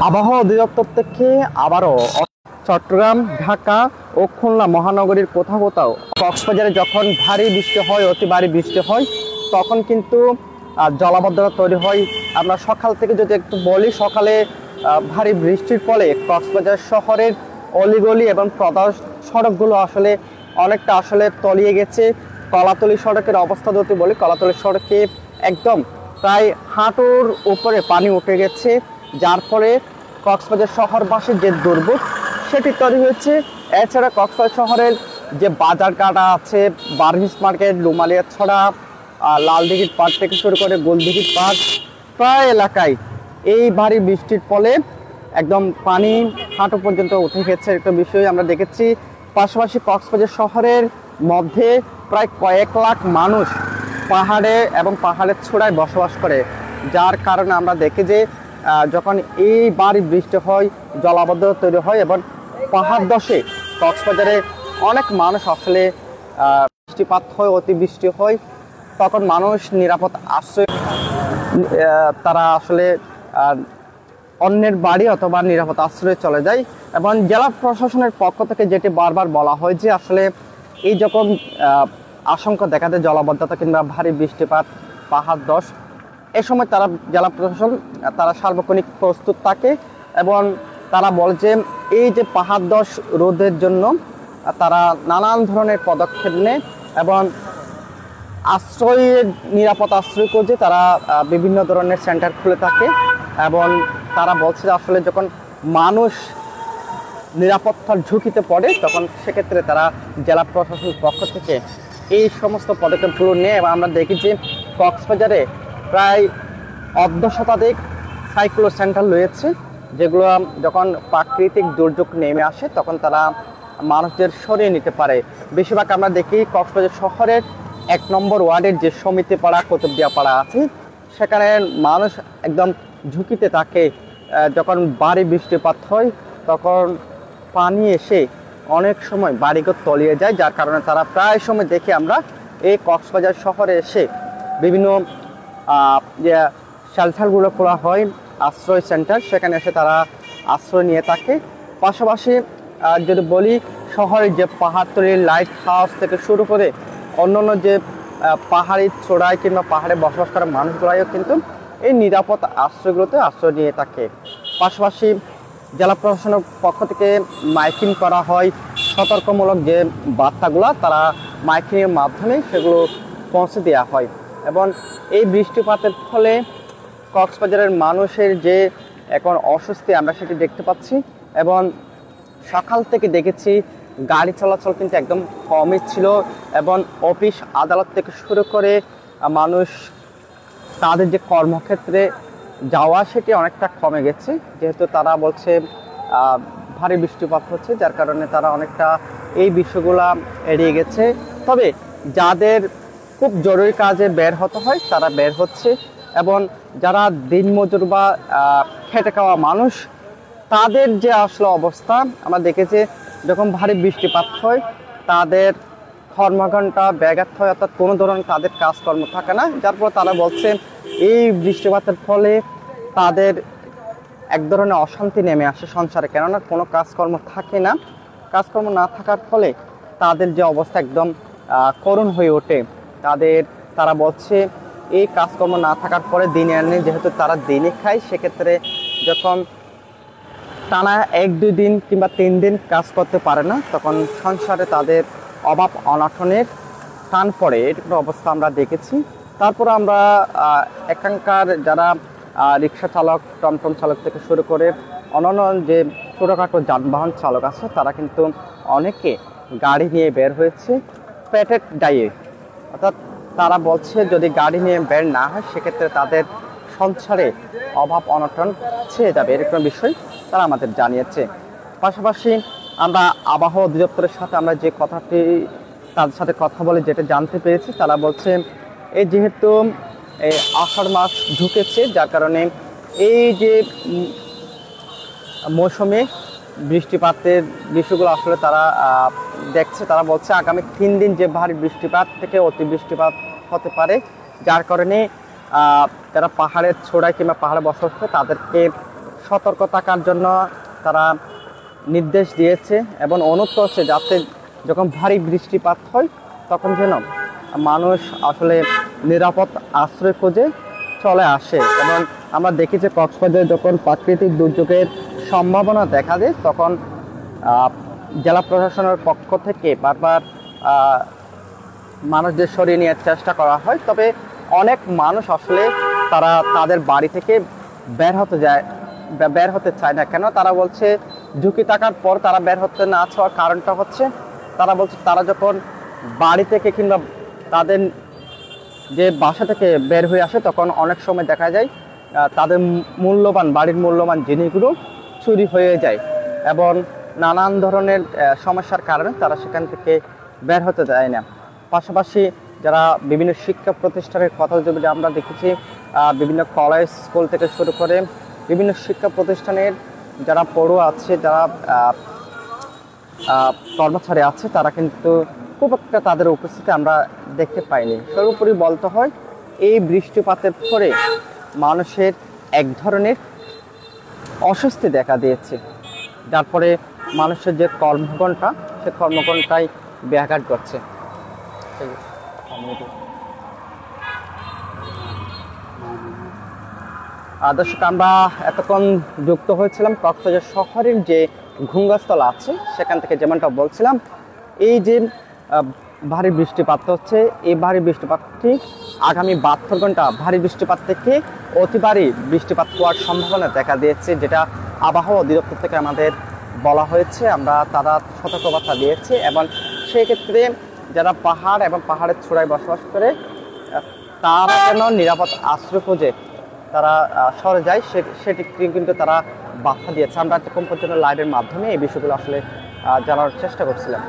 আবহাওয়া অধিদপ্তর থেকে আবারও চট্টগ্রাম, ঢাকা ও খুলনা মহানগরীর কোথাও কোথাও কক্সবাজারে যখন ভারী বৃষ্টি হয়, অতি ভারী বৃষ্টি হয়, তখন কিন্তু জলাবদ্ধতা তৈরি হয়। আমরা সকাল থেকে যদি একটু বলি, সকালে ভারী বৃষ্টির ফলে কক্সবাজার শহরের অলিগলি এবং প্রধান সড়কগুলো অনেকটা তলিয়ে গেছে। কলাতলি সড়কের অবস্থা যদি বলি, কলাতলি সড়কে একদম প্রায় হাঁটুর উপরে পানি উঠে গেছে, যার ফলে কক্সবাজার শহরবাসীর যে দুর্ভোগ সেটি তৈরি হয়েছে। এছাড়া কক্সবাজার শহরের যে বাজারঘাট আছে, বার্মিস মার্কেট, লুমালিয়াছড়া, লালদিঘির পাড় থেকে শুরু করে গোলদিঘির পাড়, প্রায় এলাকায় এই ভারী বৃষ্টির ফলে একদম পানি হাঁটু পর্যন্ত উঠে গেছে একটা বিষয় আমরা দেখেছি। পাশাপাশি কক্সবাজার শহরের মধ্যে প্রায় কয়েক লাখ মানুষ পাহাড়ে এবং পাহাড়ের চূড়ায় বসবাস করে, যার কারণে আমরা দেখি যে যখন এই ভারী বৃষ্টি হয়, জলাবদ্ধতা তৈরি হয় এবং পাহাড় ধসে কক্সবাজারে অনেক মানুষ বৃষ্টিপাত হয়, অতিবৃষ্টি হয়, তখন মানুষ নিরাপদ আশ্রয় তারা অন্যের বাড়ি অথবা নিরাপদ আশ্রয়ে চলে যায়। এবং জেলা প্রশাসনের পক্ষ থেকে যেটি বারবার বলা হয় যে এই যখন আশঙ্কা দেখা দেয় জলাবদ্ধতা কিংবা ভারী বৃষ্টিপাত, পাহাড় ধস, এ সময় জেলা প্রশাসন তারা সার্বক্ষণিক প্রস্তুত থাকে এবং তারা বলে যে এই যে পাহাড় ধস রোধের জন্য তারা নানান ধরনের পদক্ষেপ নেয় এবং নিরাপদ আশ্রয় করছে। তারা বিভিন্ন ধরনের সেন্টার খুলে থাকে এবং তারা বলছে যে যখন মানুষ নিরাপত্তার ঝুঁকিতে পড়ে, তখন সেক্ষেত্রে তারা জেলা প্রশাসনের পক্ষ থেকে এই সমস্ত পদক্ষেপগুলো নেয়। এবং আমরা দেখি যে কক্সবাজারে প্রায় ১০ শতাধিক সাইক্লো সেন্টার রয়েছে, যেগুলো যখন প্রাকৃতিক দুর্যোগ নেমে আসে তখন তারা মানুষদের সরিয়ে নিতে পারে। বেশিরভাগ আমরা দেখি কক্সবাজার শহরের ১ নম্বর ওয়ার্ডের যে সমিতিপাড়া, কুতুবদিয়াপাড়া আছে, সেখানে মানুষ একদম ঝুঁকিতে থাকে। যখন ভারী বৃষ্টিপাত হয় তখন পানি এসে অনেক সময় বাড়িঘর তলিয়ে যায়, যার কারণে তারা প্রায় সময় দেখি আমরা এই কক্সবাজার শহরে এসে বিভিন্ন যে শেল্টারগুলো খোলা হয়, আশ্রয় সেন্টার, সেখানে এসে তারা আশ্রয় নিয়ে থাকে। পাশাপাশি যদি বলি, শহরের যে পাহাড়তলির লাইট হাউস থেকে শুরু করে অন্যান্য যে পাহাড়ি চূড়ায় কিংবা পাহাড়ে বসবাস করা মানুষগুলোও কিন্তু এই নিরাপদ আশ্রয়গুলোতে আশ্রয় নিয়ে থাকে। পাশাপাশি জেলা প্রশাসনের পক্ষ থেকে মাইকিং করা হয়, সতর্কমূলক যে বার্তাগুলো তারা মাইকিংয়ের মাধ্যমে সেগুলো পৌঁছে দেওয়া হয়। এবং এই বৃষ্টিপাতের ফলে কক্সবাজারের মানুষের যে এখন অস্বস্তি আমরা সেটি দেখতে পাচ্ছি। এবং সকাল থেকে দেখেছি গাড়ি চলাচল কিন্তু একদম কমই ছিল এবং অফিস আদালত থেকে শুরু করে মানুষ তাদের যে কর্মক্ষেত্রে যাওয়া সেটি অনেকটা কমে গেছে, যেহেতু তারা বলছে ভারী বৃষ্টিপাত হচ্ছে, যার কারণে তারা অনেকটা এই বিষয়গুলা এড়িয়ে গেছে। তবে যাদের খুব জরুরি কাজে বের হতে হয় তারা বের হচ্ছে, এবং যারা দিনমজুর বা খেটে খাওয়া মানুষ, তাদের যে অবস্থা আমরা দেখেছি, যখন ভারী বৃষ্টিপাত হয় তাদের কর্মঘণ্টা ব্যাঘাত হয়, অর্থাৎ কোনো ধরনের তাদের কাজকর্ম থাকে না, যার ফলে তারা বলছে এই বৃষ্টিপাতের ফলে তাদের এক ধরনের অশান্তি নেমে আসে সংসারে, কেননা কোনো কাজকর্ম থাকে না। কাজকর্ম না থাকার ফলে তাদের যে অবস্থা একদম করুণ হয়ে ওঠে। তারা বলছে এই কাজকর্ম না থাকার পরে দিনে আনে, যেহেতু তারা দিনে খায়, সেক্ষেত্রে যখন টানা ১-২ দিন কিংবা ৩ দিন কাজ করতে পারে না, তখন সংসারে তাদের অভাব অনটনের টান পড়ে, এরকম অবস্থা আমরা দেখেছি। তারপর আমরা এখানকার যারা রিক্সা চালক, টমটম চালক থেকে শুরু করে অন্যান্য যে ছোটোখাটো যানবাহন চালক আছে, তারা কিন্তু অনেকে গাড়ি নিয়ে বের হয়েছে পেটের দায়ে, অর্থাৎ তারা বলছে যদি গাড়ি নিয়ে বের না হয় সেক্ষেত্রে তাদের সংসারে অভাব অনটন ছেয়ে যাবে, এরকম বিষয় তারা আমাদের জানিয়েছে। পাশাপাশি আমরা আবহাওয়া অধিদপ্তরের সাথে আমরা যে কথাটি তাদের সাথে কথা বলে যেটা জানতে পেরেছি, তারা বলছে এই যেহেতু আষাঢ় মাস ঢুকেছে, যার কারণে এই যে মৌসুমে বৃষ্টিপাতের বিষয়গুলো তারা দেখছে। তারা বলছে আগামী 3 দিন যে ভারী বৃষ্টিপাত থেকে অতি বৃষ্টিপাত হতে পারে, যার কারণে যারা পাহাড়ের চূড়ায় কিংবা পাহাড়ে বসবাস করে তাদেরকে সতর্ক থাকার জন্য তারা নির্দেশ দিয়েছে এবং অনুরোধ করছে যাতে যখন ভারী বৃষ্টিপাত হয় তখন যেন মানুষ আসলে নিরাপদ আশ্রয় খুঁজে চলে আসে। এবং আমরা দেখি যে কক্সবাজারে যখন প্রাকৃতিক দুর্যোগের সম্ভাবনা দেখা দেয় তখন জেলা প্রশাসনের পক্ষ থেকে বারবার মানুষদের সরিয়ে নেওয়ার চেষ্টা করা হয়। তবে অনেক মানুষ আসলে তারা তাদের বাড়ি থেকে বের হতে চায় না। কেন? তারা বলছে ঝুঁকি থাকার পর তারা বের হতে না চাওয়ার কারণটা হচ্ছে তারা বলছে তারা যখন বাড়ি থেকে কিংবা তাদের যে বাসা থেকে বের হয়ে আসে তখন অনেক সময় দেখা যায় তাদের বাড়ির মূল্যবান জিনিসগুলো চুরি হয়ে যায় এবং নানান ধরনের সমস্যার কারণে তারা সেখান থেকে বের হতে দেয় না। পাশাপাশি যারা বিভিন্ন শিক্ষা প্রতিষ্ঠানের কথা যদি আমরা দেখেছি, বিভিন্ন কলেজ স্কুল থেকে শুরু করে বিভিন্ন শিক্ষা প্রতিষ্ঠানের যারা পড়ুয়া আছে, যারা কর্মচারী আছে, তারা কিন্তু খুব একটা তাদের উপস্থিতি আমরা দেখতে পাইনি। সর্বোপরি বলতে হয় এই বৃষ্টিপাতের পরে মানুষের এক ধরনের অস্বস্তি দেখা দিয়েছে, যার ফলে মানুষের যে কর্মঘণ্টা সে কর্মঘণ্টায় ব্যাঘাত ঘটছে। দর্শক, আমরা এতক্ষণ যুক্ত হয়েছিলাম কক্সবাজার শহরের যে ঘুঙ্গাস্থল আছে সেখান থেকে। যেমনটা বলছিলাম, এই যে ভারী বৃষ্টিপাত হচ্ছে, এই ভারী বৃষ্টিপাতটি আগামী 72 ঘন্টা ভারী বৃষ্টিপাত থেকে অতি ভারী বৃষ্টিপাত হওয়ার সম্ভাবনা দেখা দিয়েছে, যেটা আবহাওয়া অধিদপ্তর থেকে আমাদের বলা হয়েছে। আমরা তারা সতর্কবার্তা দিয়েছে এবং সেক্ষেত্রে যারা পাহাড় এবং পাহাড়ের চূড়ায় বসবাস করে তারা যেন নিরাপদ আশ্রয় খুঁজে তারা সরে যায় সেটি কিন্তু তারা বার্তা দিয়েছে। আমরা এতক্ষণ পর্যন্ত লাইভের মাধ্যমে এই বিষয়গুলো আসলে জানার চেষ্টা করছিলাম।